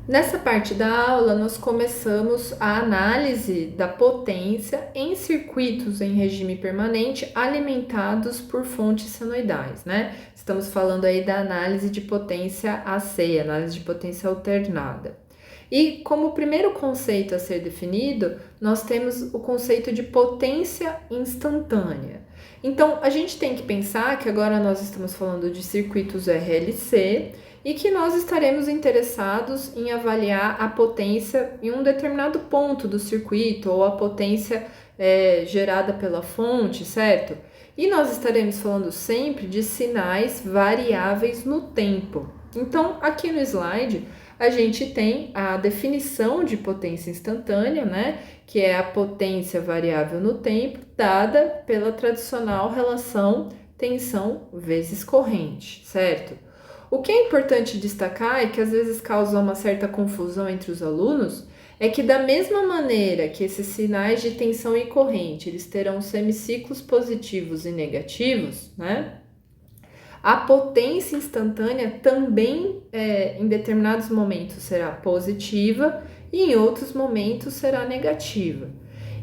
Nessa parte da aula, nós começamos a análise da potência em circuitos em regime permanente alimentados por fontes senoidais, né? Estamos falando aí da análise de potência AC, análise de potência alternada. E como primeiro conceito a ser definido, nós temos o conceito de potência instantânea. Então, a gente tem que pensar que agora nós estamos falando de circuitos RLC e que nós estaremos interessados em avaliar a potência em um determinado ponto do circuito ou a potência gerada pela fonte, certo? E nós estaremos falando sempre de sinais variáveis no tempo. Então, aqui no slide, a gente tem a definição de potência instantânea, né? Que é a potência variável no tempo, dada pela tradicional relação tensão vezes corrente, certo? O que é importante destacar e que às vezes causa uma certa confusão entre os alunos é que da mesma maneira que esses sinais de tensão e corrente eles terão semiciclos positivos e negativos, né? A potência instantânea também em determinados momentos será positiva e em outros momentos será negativa.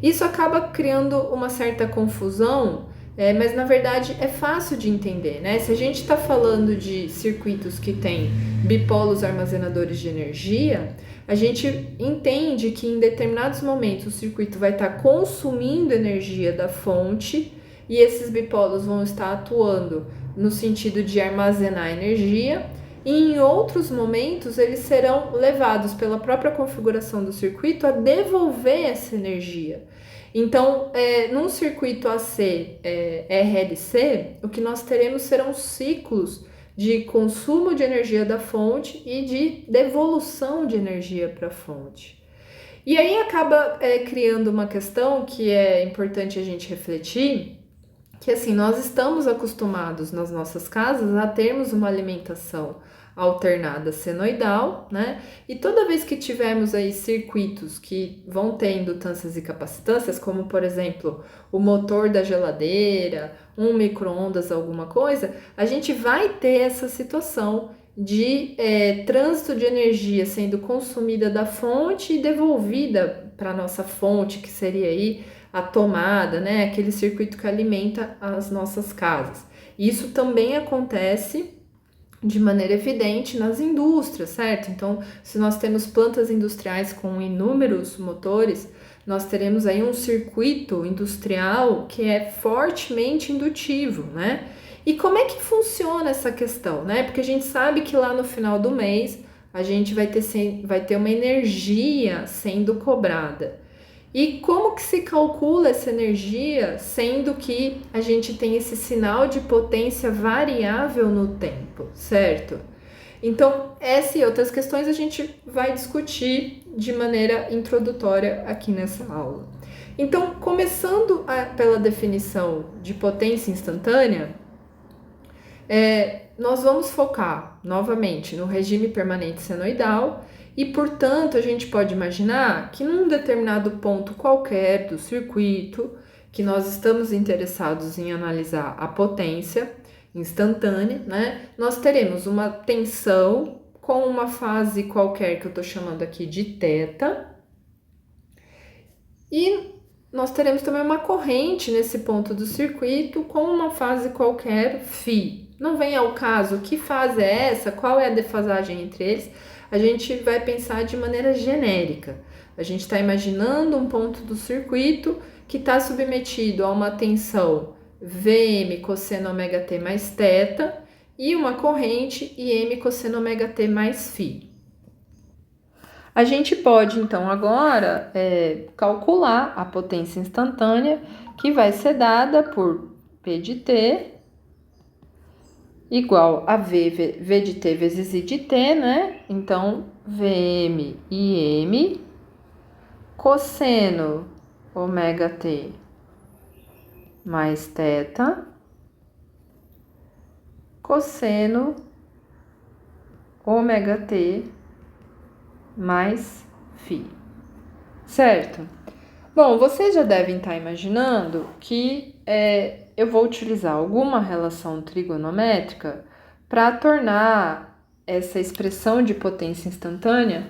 Isso acaba criando uma certa confusão, mas na verdade é fácil de entender, né? Se a gente está falando de circuitos que têm bipolos armazenadores de energia, a gente entende que em determinados momentos o circuito vai estar consumindo energia da fonte e esses bipolos vão estar atuando no sentido de armazenar energia, e em outros momentos eles serão levados pela própria configuração do circuito a devolver essa energia. Então, num circuito AC RLC, o que nós teremos serão ciclos de consumo de energia da fonte e de devolução de energia para a fonte. E aí acaba criando uma questão que é importante a gente refletir, que assim, nós estamos acostumados nas nossas casas a termos uma alimentação alternada senoidal, né? E toda vez que tivermos aí circuitos que vão ter indutâncias e capacitâncias, como por exemplo, o motor da geladeira, um micro-ondas, alguma coisa, a gente vai ter essa situação de trânsito de energia sendo consumida da fonte e devolvida para a nossa fonte, que seria aí a tomada, né? Aquele circuito que alimenta as nossas casas. Isso também acontece de maneira evidente nas indústrias, certo? Então, se nós temos plantas industriais com inúmeros motores, nós teremos aí um circuito industrial que é fortemente indutivo, né? E como é que funciona essa questão, né? Porque a gente sabe que lá no final do mês a gente vai ter uma energia sendo cobrada. E como que se calcula essa energia, sendo que a gente tem esse sinal de potência variável no tempo, certo? Então, essa e outras questões a gente vai discutir de maneira introdutória aqui nessa aula. Então, começando pela definição de potência instantânea, nós vamos focar novamente no regime permanente senoidal e, portanto, a gente pode imaginar que num determinado ponto qualquer do circuito que nós estamos interessados em analisar a potência instantânea, né? Nós teremos uma tensão com uma fase qualquer que eu estou chamando aqui de θ e nós teremos também uma corrente nesse ponto do circuito com uma fase qualquer φ. Não vem ao caso que fase é essa, qual é a defasagem entre eles, a gente vai pensar de maneira genérica. A gente está imaginando um ponto do circuito que está submetido a uma tensão Vm cosseno ômega t mais θ e uma corrente Im cosseno ômega t mais φ. A gente pode, então, agora calcular a potência instantânea, que vai ser dada por P de T igual a V de T vezes I de T, né? Então, Vm Im cosseno ômega T mais θ cosseno ômega T mais φ, certo? Bom, vocês já devem estar imaginando que eu vou utilizar alguma relação trigonométrica para tornar essa expressão de potência instantânea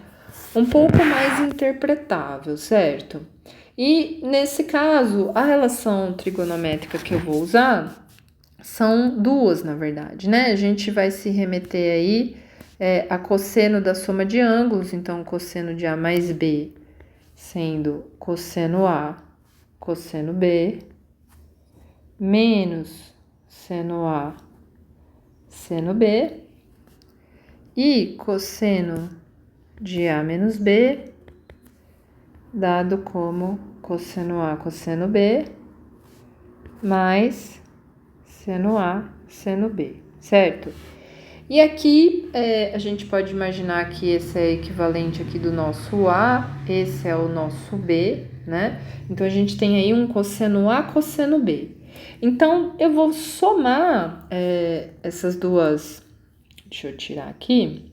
um pouco mais interpretável, certo? E nesse caso, a relação trigonométrica que eu vou usar são duas, na verdade, né? A gente vai se remeter aí a cosseno da soma de ângulos, então cosseno de A mais B sendo cosseno A, cosseno B, menos seno A, seno B, e cosseno de A menos B, dado como cosseno A, cosseno B, mais seno A, seno B, certo? E aqui a gente pode imaginar que esse é equivalente aqui do nosso A, esse é o nosso B, né? Então, a gente tem aí um cosseno A, cosseno B. Então, eu vou somar essas duas... Deixa eu tirar aqui.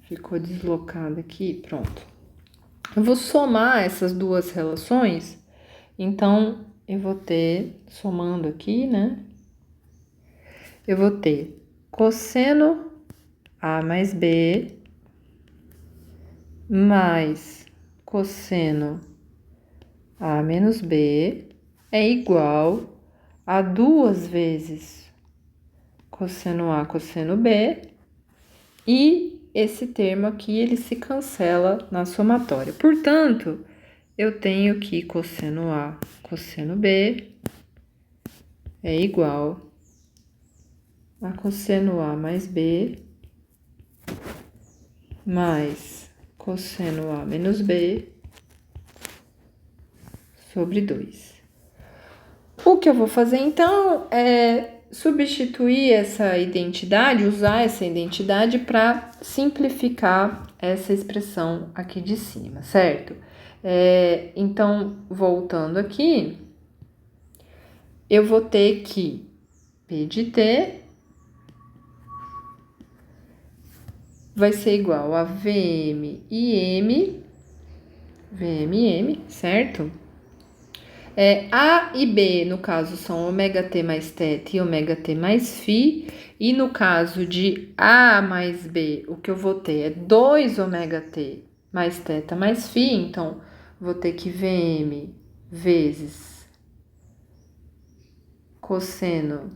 Ficou deslocado aqui, pronto. Eu vou somar essas duas relações, então, eu vou ter, somando aqui, né? Eu vou ter cosseno A mais B mais cosseno A menos B é igual a 2 vezes cosseno A, cosseno B, e esse termo aqui, ele se cancela na somatória. Portanto, eu tenho que cosseno A, cosseno B é igual a cosseno A mais B mais cosseno A menos B sobre 2. O que eu vou fazer, então, é substituir essa identidade, usar essa identidade para simplificar essa expressão aqui de cima, certo? Então, voltando aqui, eu vou ter que P de T vai ser igual a VM e M, certo? A e B, no caso, são ômega T mais θ e ômega T mais φ. E no caso de A mais B, o que eu vou ter é 2 ômega T mais θ mais φ. Então, vou ter que VM vezes cosseno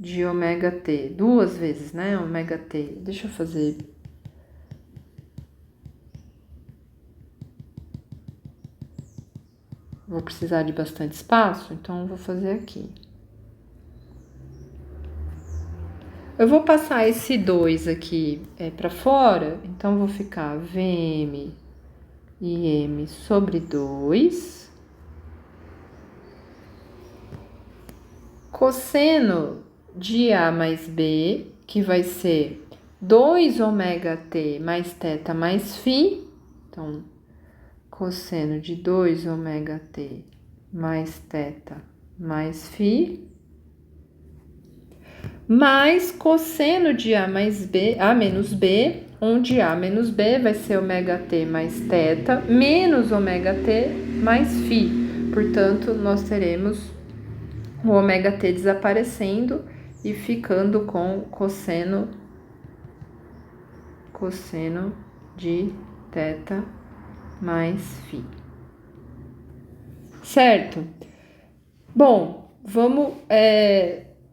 de ômega T, 2 vezes, né? Ômega T. Deixa eu fazer... Vou precisar de bastante espaço, então vou fazer aqui. Eu vou passar esse 2 aqui para fora, então vou ficar VM e M sobre 2. Cosseno de A mais B, que vai ser 2 ômega T mais θ mais φ. Então, cosseno de 2 ômega T mais θ mais φ, mais cosseno de A mais B, A menos B, onde A menos B vai ser ômega T mais θ, menos ômega T mais φ. Portanto, nós teremos o ômega T desaparecendo e ficando com cosseno de θ mais φ. Certo? Bom, vamos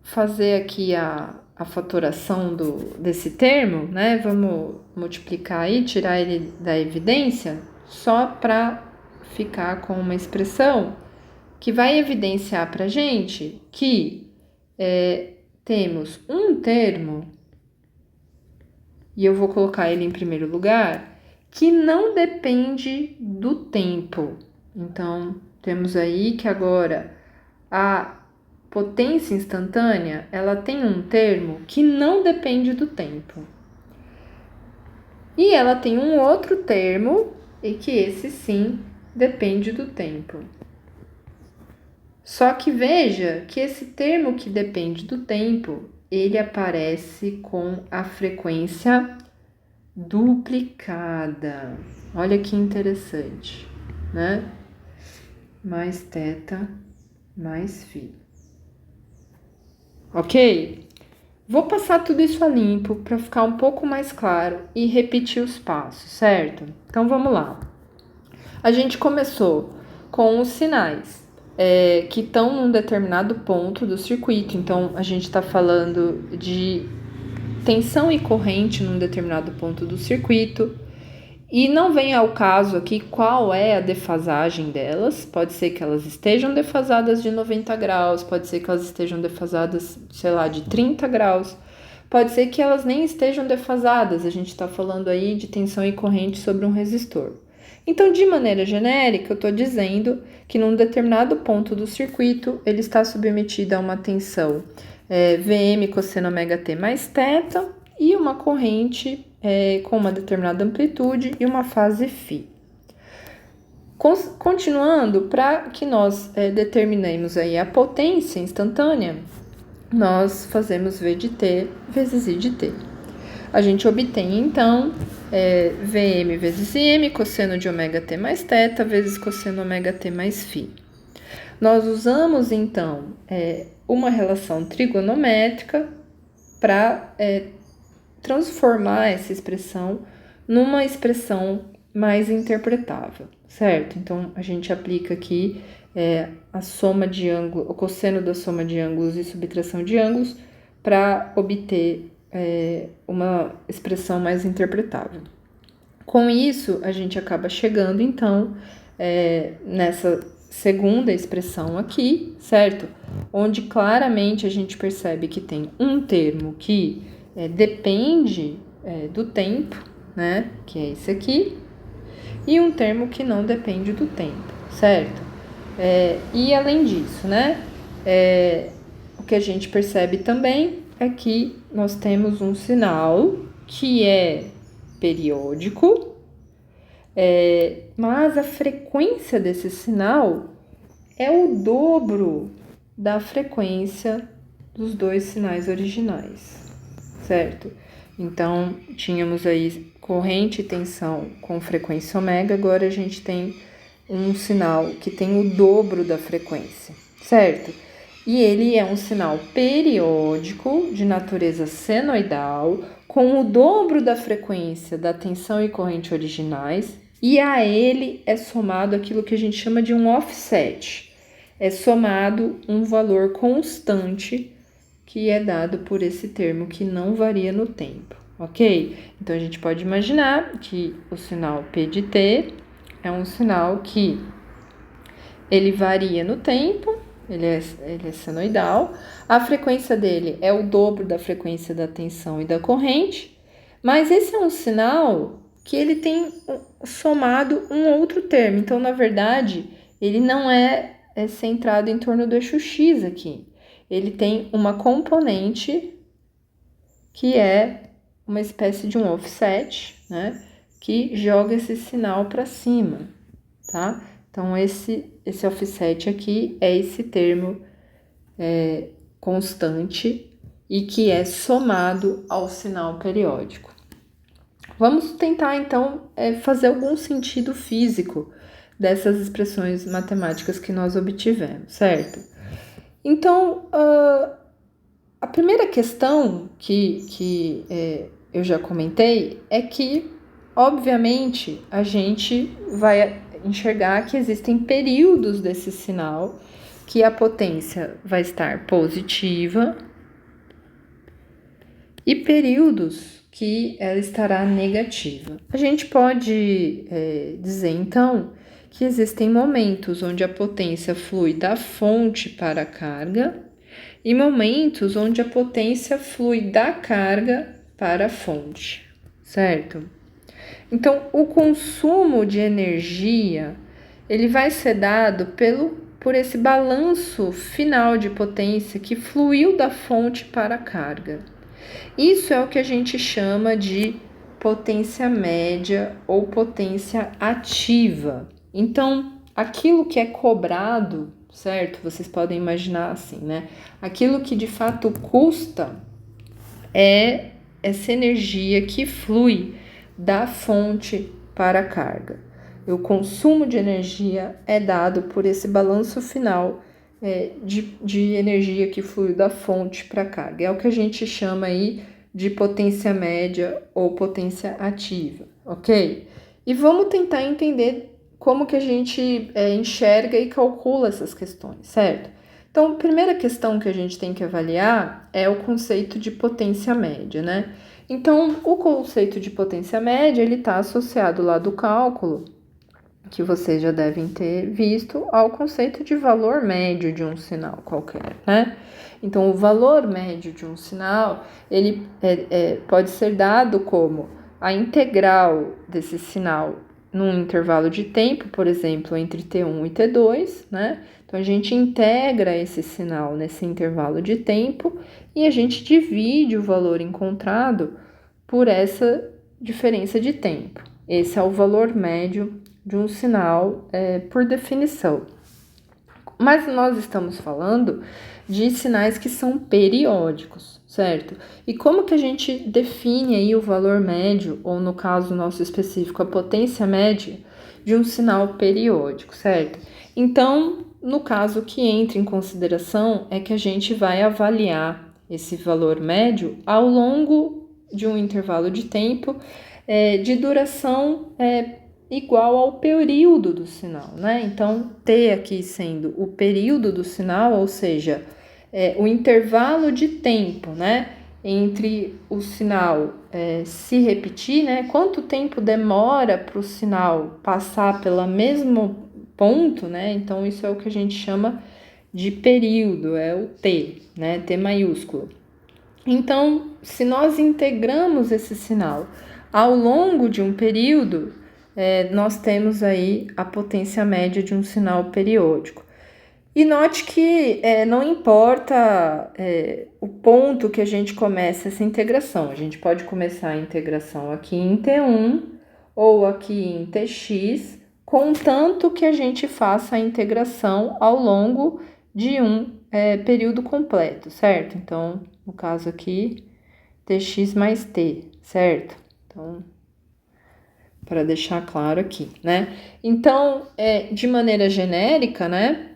fazer aqui a fatoração desse termo, né? Vamos multiplicar aí, tirar ele da evidência, só para ficar com uma expressão que vai evidenciar para a gente que temos um termo, e eu vou colocar ele em primeiro lugar, que não depende do tempo. Então, temos aí que agora a potência instantânea, ela tem um termo que não depende do tempo. E ela tem um outro termo, e que esse sim depende do tempo. Só que veja que esse termo que depende do tempo, ele aparece com a frequência duplicada. Olha que interessante, né? Mais θ mais φ. Ok? Vou passar tudo isso a limpo para ficar um pouco mais claro e repetir os passos, certo? Então vamos lá. A gente começou com os sinais que estão num determinado ponto do circuito. Então a gente está falando de tensão e corrente num determinado ponto do circuito. E não vem ao caso aqui qual é a defasagem delas. Pode ser que elas estejam defasadas de 90 graus, pode ser que elas estejam defasadas, sei lá, de 30 graus. Pode ser que elas nem estejam defasadas. A gente está falando aí de tensão e corrente sobre um resistor. Então, de maneira genérica, eu estou dizendo que num determinado ponto do circuito, ele está submetido a uma tensão Vm cosseno ômega t mais θ e uma corrente com uma determinada amplitude e uma fase φ. Continuando, para que nós determinemos aí a potência instantânea, nós fazemos V de t vezes I de t. A gente obtém, então, Vm vezes Im, cosseno de ômega t mais θ, vezes cosseno ômega t mais φ. Nós usamos, então, uma relação trigonométrica para transformar essa expressão numa expressão mais interpretável, certo? Então, a gente aplica aqui a soma de ângulos, o cosseno da soma de ângulos e subtração de ângulos para obter uma expressão mais interpretável. Com isso, a gente acaba chegando, então, nessa segunda expressão aqui, certo? Onde claramente a gente percebe que tem um termo que depende do tempo, né? Que é esse aqui, e um termo que não depende do tempo, certo? E além disso, né? O que a gente percebe também é que nós temos um sinal que é periódico, mas a frequência desse sinal é o dobro da frequência dos dois sinais originais, certo? Então, tínhamos aí corrente e tensão com frequência ômega, agora a gente tem um sinal que tem o dobro da frequência, certo? E ele é um sinal periódico de natureza senoidal, com o dobro da frequência da tensão e corrente originais, e a ele é somado aquilo que a gente chama de um offset. É somado um valor constante que é dado por esse termo que não varia no tempo, ok? Então, a gente pode imaginar que o sinal P de t é um sinal que ele varia no tempo, ele é senoidal, a frequência dele é o dobro da frequência da tensão e da corrente, mas esse é um sinal que ele tem somado um outro termo. Então, na verdade, ele não é centrado em torno do eixo X aqui. Ele tem uma componente que é uma espécie de um offset, né? Que joga esse sinal para cima, tá? Então, esse offset aqui é esse termo constante e que é somado ao sinal periódico. Vamos tentar, então, fazer algum sentido físico dessas expressões matemáticas que nós obtivemos, certo? Então, a primeira questão que eu já comentei é que, obviamente, a gente vai enxergar que existem períodos desse sinal que a potência vai estar positiva e períodos que ela estará negativa. A gente pode dizer, então, que existem momentos onde a potência flui da fonte para a carga e momentos onde a potência flui da carga para a fonte, certo? Então, o consumo de energia, ele vai ser dado por esse balanço final de potência que fluiu da fonte para a carga. Isso é o que a gente chama de potência média ou potência ativa. Então, aquilo que é cobrado, certo? Vocês podem imaginar assim, né? Aquilo que de fato custa é essa energia que flui da fonte para a carga. O consumo de energia é dado por esse balanço final de energia que flui da fonte para a carga. É o que a gente chama aí de potência média ou potência ativa, ok? E vamos tentar entender como que a gente enxerga e calcula essas questões, certo? Então, a primeira questão que a gente tem que avaliar é o conceito de potência média, né? Então, o conceito de potência média, ele está associado lá do cálculo, que vocês já devem ter visto, ao conceito de valor médio de um sinal qualquer, né? Então, o valor médio de um sinal, ele pode ser dado como a integral desse sinal num intervalo de tempo, por exemplo, entre T1 e T2, né? Então, a gente integra esse sinal nesse intervalo de tempo e a gente divide o valor encontrado por essa diferença de tempo. Esse é o valor médio de um sinal por definição. Mas nós estamos falando de sinais que são periódicos, certo? E como que a gente define aí o valor médio, ou no caso nosso específico, a potência média de um sinal periódico, certo? Então, no caso que entra em consideração é que a gente vai avaliar esse valor médio ao longo de um intervalo de tempo de duração igual ao período do sinal, né? Então, T aqui sendo o período do sinal, ou seja, o intervalo de tempo, né? Entre o sinal se repetir, né? Quanto tempo demora para o sinal passar pelo mesmo ponto, né? Então, isso é o que a gente chama de período, é o T, né? T maiúsculo. Então, se nós integramos esse sinal ao longo de um período, nós temos aí a potência média de um sinal periódico. E note que não importa o ponto que a gente comece essa integração. A gente pode começar a integração aqui em T1 ou aqui em Tx, contanto que a gente faça a integração ao longo de um período completo, certo? Então, no caso aqui, Tx mais T, certo? Então, para deixar claro aqui, né? Então, de maneira genérica, né?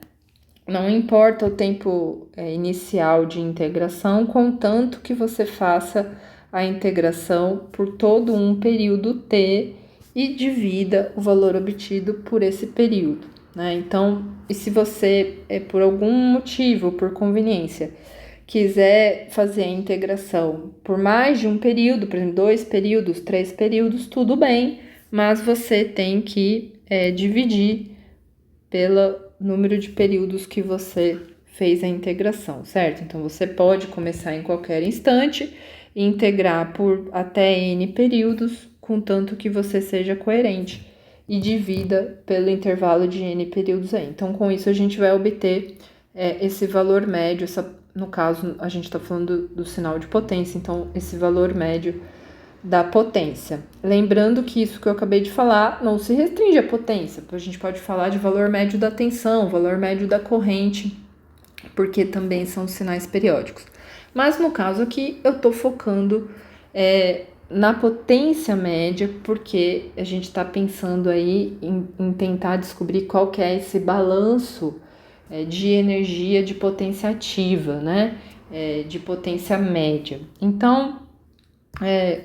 Não importa o tempo inicial de integração, contanto que você faça a integração por todo um período T e divida o valor obtido por esse período, né? Então, e se você, por algum motivo, por conveniência, quiser fazer a integração por mais de um período, por exemplo, 2 períodos, 3 períodos, tudo bem, mas você tem que dividir pelo número de períodos que você fez a integração, certo? Então, você pode começar em qualquer instante e integrar por até N períodos, contanto que você seja coerente e divida pelo intervalo de N períodos aí. Então, com isso, a gente vai obter esse valor médio, no caso, a gente está falando do sinal de potência, então, esse valor médio da potência. Lembrando que isso que eu acabei de falar não se restringe à potência, a gente pode falar de valor médio da tensão, valor médio da corrente, porque também são sinais periódicos. Mas no caso aqui eu estou focando na potência média, porque a gente está pensando aí em tentar descobrir qual que é esse balanço de energia de potência ativa, né? De potência média. Então,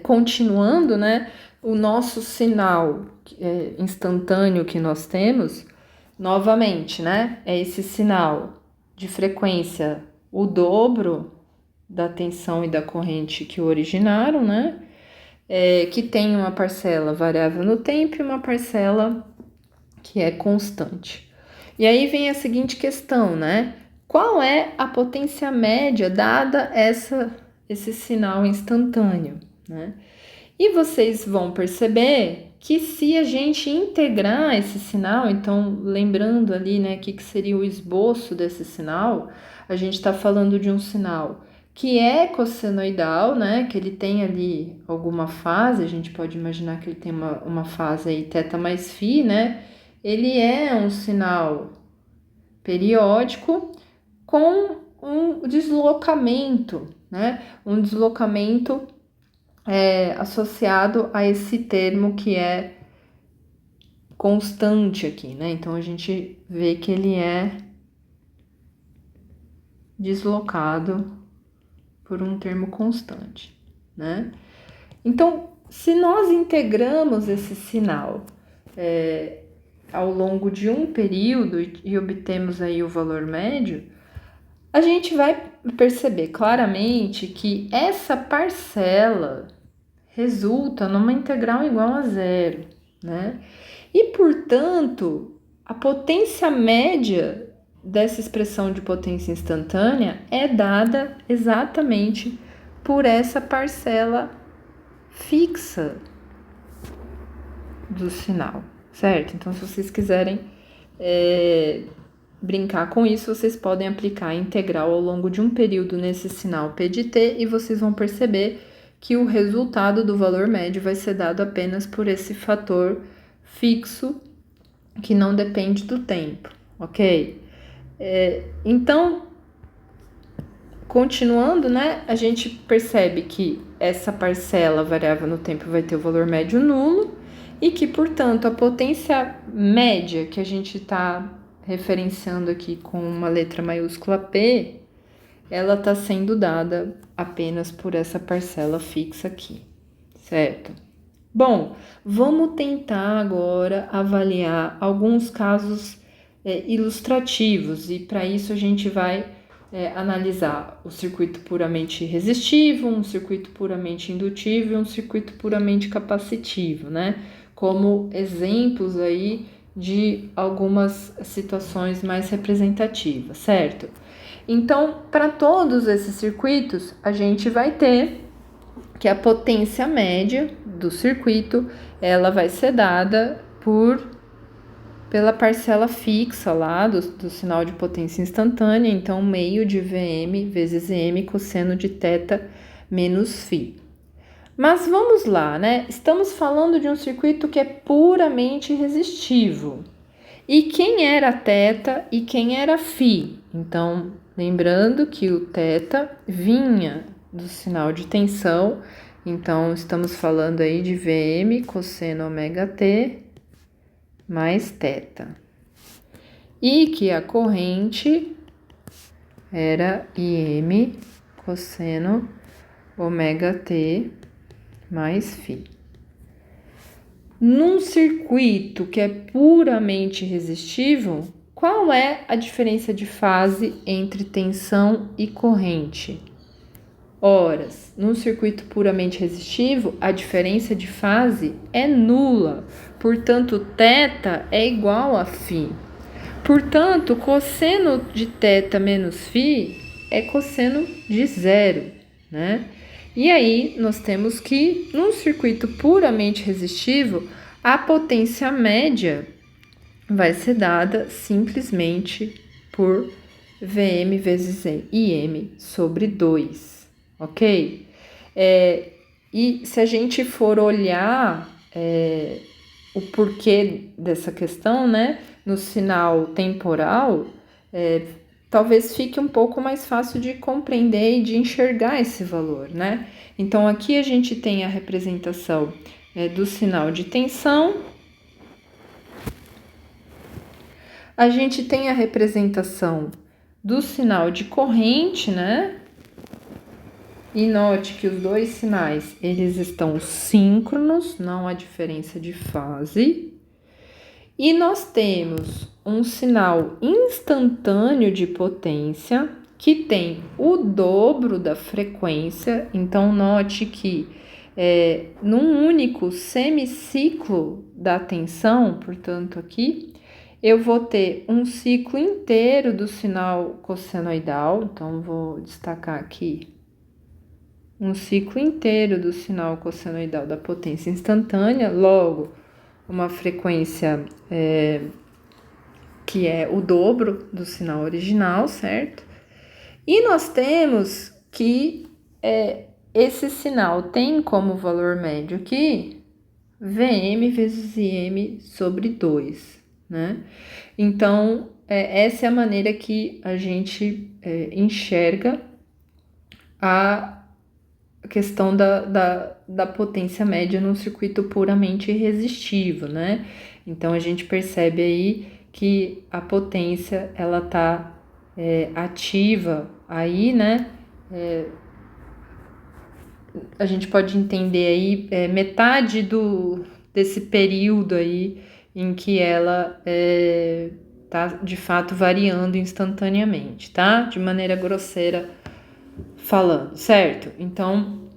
continuando, né, o nosso sinal instantâneo que nós temos, novamente, né, é esse sinal de frequência o dobro da tensão e da corrente que o originaram, né, que tem uma parcela variável no tempo e uma parcela que é constante. E aí vem a seguinte questão, né, qual é a potência média dada esse sinal instantâneo, né? E vocês vão perceber que se a gente integrar esse sinal, então lembrando ali, né, que seria o esboço desse sinal, a gente está falando de um sinal que é cossenoidal, né, que ele tem ali alguma fase, a gente pode imaginar que ele tem uma fase aí θ mais φ, né? Ele é um sinal periódico com um deslocamento, né? Um deslocamento associado a esse termo que é constante aqui, né? Então, a gente vê que ele é deslocado por um termo constante, né? Então, se nós integramos esse sinal ao longo de um período e obtemos aí o valor médio, a gente vai perceber claramente que essa parcela resulta numa integral igual a zero, né? E, portanto, a potência média dessa expressão de potência instantânea é dada exatamente por essa parcela fixa do sinal, certo? Então, se vocês quiserem brincar com isso, vocês podem aplicar a integral ao longo de um período nesse sinal P de t e vocês vão perceber que o resultado do valor médio vai ser dado apenas por esse fator fixo que não depende do tempo, ok? Então, continuando, né, a gente percebe que essa parcela variável no tempo vai ter o valor médio nulo e que, portanto, a potência média que a gente está referenciando aqui com uma letra maiúscula P, ela está sendo dada apenas por essa parcela fixa aqui, certo? Bom, vamos tentar agora avaliar alguns casos ilustrativos e para isso a gente vai analisar o circuito puramente resistivo, um circuito puramente indutivo e um circuito puramente capacitivo, né? Como exemplos aí de algumas situações mais representativas, certo? Então, para todos esses circuitos, a gente vai ter que a potência média do circuito, ela vai ser dada pela parcela fixa lá do sinal de potência instantânea, então meio de Vm vezes m cosseno de θ menos φ. Mas vamos lá, né? Estamos falando de um circuito que é puramente resistivo. E quem era θ e quem era φ? Então, lembrando que o θ vinha do sinal de tensão, então estamos falando aí de Vm cosseno ômega t mais θ. E que a corrente era Im cosseno ômega t mais φ. Num circuito que é puramente resistivo, qual é a diferença de fase entre tensão e corrente? Horas. Num circuito puramente resistivo, a diferença de fase é nula, portanto, θ é igual a φ. Portanto, cosseno de θ menos φ é cosseno de zero, né? E aí, nós temos que, num circuito puramente resistivo, a potência média vai ser dada simplesmente por Vm vezes Im sobre 2, ok? E se a gente for olhar o porquê dessa questão, né, no sinal temporal, talvez fique um pouco mais fácil de compreender e de enxergar esse valor, né? Então, aqui a gente tem a representação do sinal de tensão, a gente tem a representação do sinal de corrente, né? E note que os dois sinais, eles estão síncronos, não há diferença de fase. E nós temos um sinal instantâneo de potência que tem o dobro da frequência. Então, note que num único semiciclo da tensão, portanto, aqui, eu vou ter um ciclo inteiro do sinal cossenoidal. Então, vou destacar aqui um ciclo inteiro do sinal cossenoidal da potência instantânea, logo, uma frequência que é o dobro do sinal original, certo? E nós temos que esse sinal tem como valor médio aqui Vm vezes Im sobre 2, né? Então, essa é a maneira que a gente enxerga a questão da potência média num circuito puramente resistivo, né? Então, a gente percebe aí que a potência, ela tá ativa aí, né, a gente pode entender aí metade desse período aí em que ela tá de fato variando instantaneamente, tá? De maneira grosseira falando, certo? Então,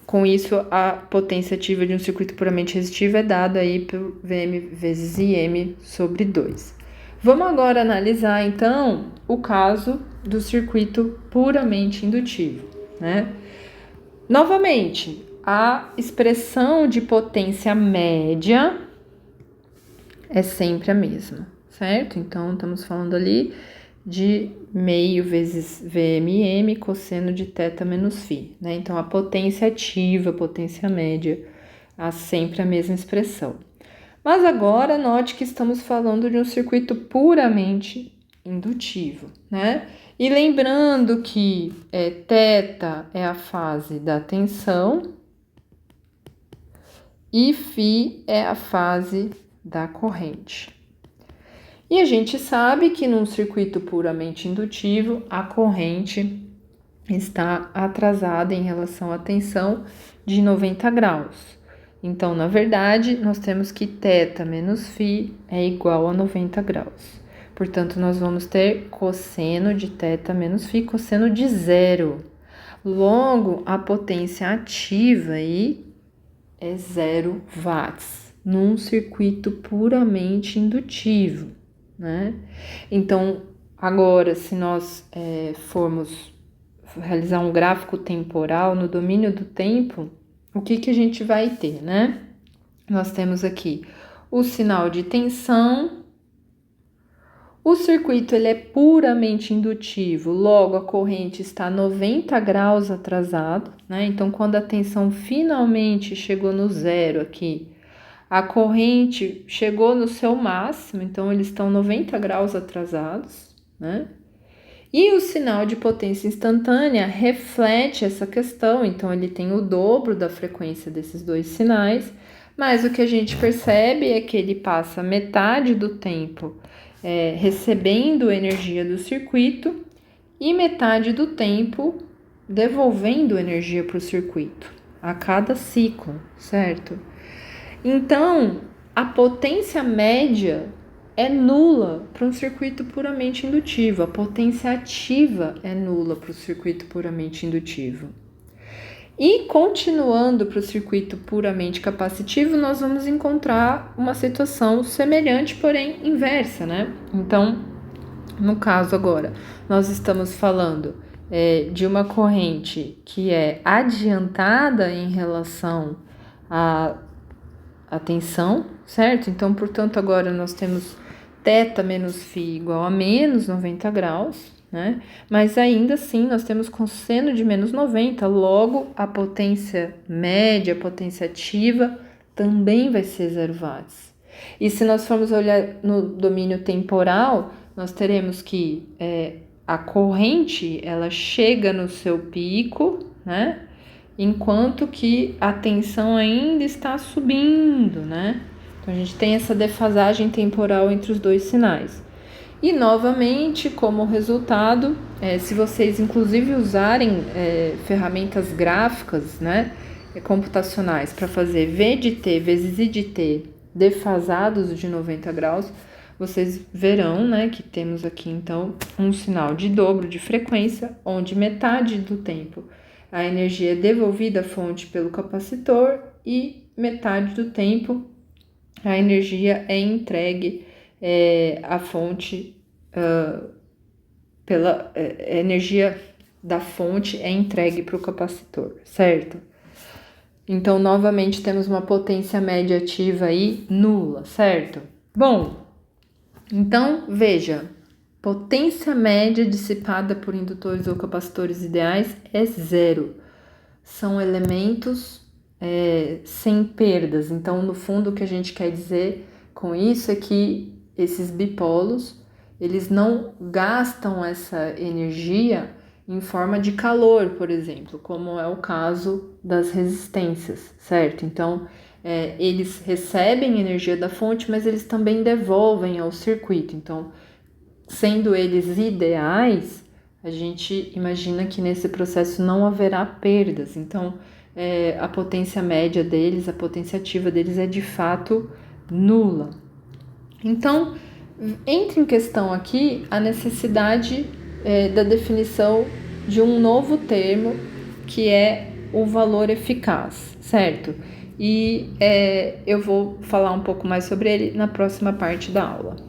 com isso, a potência ativa de um circuito puramente resistivo é dada aí por Vm vezes Im sobre 2. Vamos agora analisar, então, o caso do circuito puramente indutivo, né? Novamente, a expressão de potência média é sempre a mesma, certo? Então, estamos falando ali de meio vezes VMM cosseno de θ menos φ, né? Então, a potência ativa, a potência média, há sempre a mesma expressão. Mas agora, note que estamos falando de um circuito puramente indutivo, né? E lembrando que θ é a fase da tensão e φ é a fase da corrente. E a gente sabe que num circuito puramente indutivo, a corrente está atrasada em relação à tensão de 90 graus. Então, na verdade, nós temos que θ menos φ é igual a 90 graus. Portanto, nós vamos ter cosseno de θ menos φ, cosseno de zero. Logo, a potência ativa aí é 0 watts, num circuito puramente indutivo, né? Então, agora, se nós formos realizar um gráfico temporal no domínio do tempo, o que a gente vai ter, né? Nós temos aqui o sinal de tensão. O circuito ele é puramente indutivo, logo a corrente está 90 graus atrasado, né? Então, quando a tensão finalmente chegou no zero aqui, a corrente chegou no seu máximo, então eles estão 90 graus atrasados, né? E o sinal de potência instantânea reflete essa questão, então ele tem o dobro da frequência desses dois sinais, mas o que a gente percebe é que ele passa metade do tempo recebendo energia do circuito e metade do tempo devolvendo energia para o circuito, a cada ciclo, certo? Então, a potência média é nula para um circuito puramente indutivo, a potência ativa é nula para o circuito puramente indutivo. E continuando para o circuito puramente capacitivo, nós vamos encontrar uma situação semelhante, porém inversa, né? Então, no caso agora, nós estamos falando de uma corrente que é adiantada em relação à tensão, certo? Então, portanto, agora nós temos θ menos φ igual a menos 90 graus, né? Mas ainda assim nós temos cosseno de menos 90, logo a potência média, a potência ativa, também vai ser 0 watts. E se nós formos olhar no domínio temporal, nós teremos que a corrente ela chega no seu pico, né? Enquanto que a tensão ainda está subindo, né? Então a gente tem essa defasagem temporal entre os dois sinais. E novamente, como resultado, se vocês inclusive usarem ferramentas gráficas, né, computacionais para fazer V de t vezes I de t defasados de 90 graus, vocês verão, né, que temos aqui então um sinal de dobro de frequência, onde metade do tempo a energia é devolvida à fonte pelo capacitor e metade do tempo a energia é entregue à fonte pela energia da fonte é entregue para o capacitor, certo? Então, novamente, temos uma potência média ativa aí nula, certo? Bom, então, veja, potência média dissipada por indutores ou capacitores ideais é 0. São elementos sem perdas. Então, no fundo, o que a gente quer dizer com isso é que esses bipolos, eles não gastam essa energia em forma de calor, por exemplo, como é o caso das resistências, certo? Então, eles recebem energia da fonte, mas eles também devolvem ao circuito. Então, sendo eles ideais, a gente imagina que nesse processo não haverá perdas. Então, a potência média deles, a potência ativa deles é de fato nula. Então, entra em questão aqui a necessidade da definição de um novo termo, que é o valor eficaz, certo? E eu vou falar um pouco mais sobre ele na próxima parte da aula.